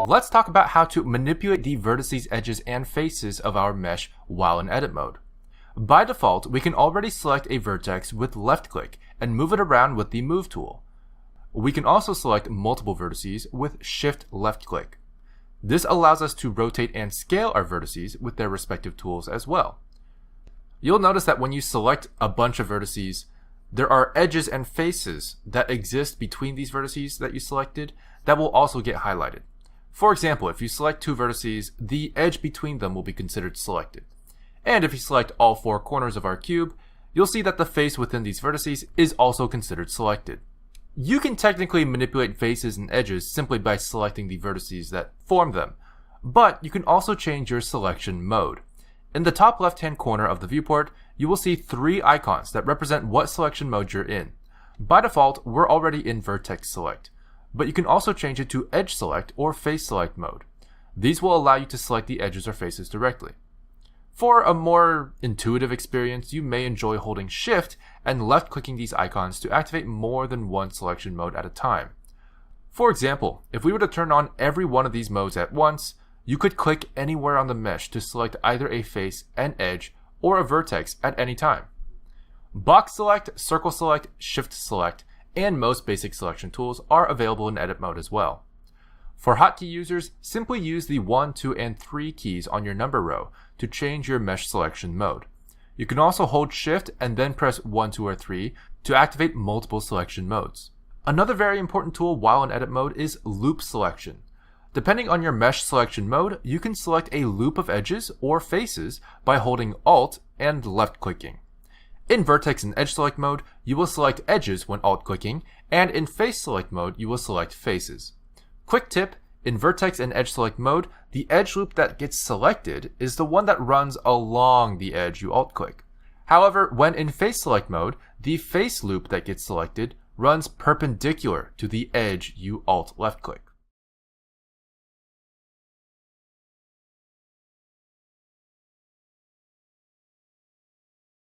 let's talk about how to manipulate the vertices, edges, and faces of our mesh while in edit mode. By default, we can already select a vertex with left click and move it around with the Move tool. We can also select multiple vertices with Shift left click. This allows us to rotate and scale our vertices with their respective tools as well. You'll notice that when you select a bunch of vertices, there are edges and faces that exist between these vertices that you selected that will also get highlighted. For example, if you select two vertices, the edge between them will be considered selected. And if you select all four corners of our cube, you'll see that the face within these vertices is also considered selected. You can technically manipulate faces and edges simply by selecting the vertices that form them, but you can also change your selection mode. In the top left-hand corner of the viewport, you will see three icons that represent what selection mode you're in. By default, we're already in Vertex Select, but you can also change it to Edge Select or Face Select mode. These will allow you to select the edges or faces directly. For a more intuitive experience, you may enjoy holding Shift and left-clicking these icons to activate more than one selection mode at a time. For example, if we were to turn on every one of these modes at once, you could click anywhere on the mesh to select either a face, an edge, or a vertex at any time. Box Select, Circle Select, Shift Select, and most basic selection tools are available in edit mode as well. For hotkey users, simply use the 1, 2, and 3 keys on your number row to change your mesh selection mode. You can also hold Shift and then press 1, 2, or 3 to activate multiple selection modes. Another very important tool while in edit mode is loop selection. Depending on your mesh selection mode, you can select a loop of edges or faces by holding Alt and left clicking. In Vertex and Edge Select mode, you will select edges when alt clicking, and in Face Select mode, you will select faces. Quick tip, in Vertex and Edge Select mode, the edge loop that gets selected is the one that runs along the edge you alt-click. However, when in Face Select mode, the face loop that gets selected runs perpendicular to the edge you alt-left-click.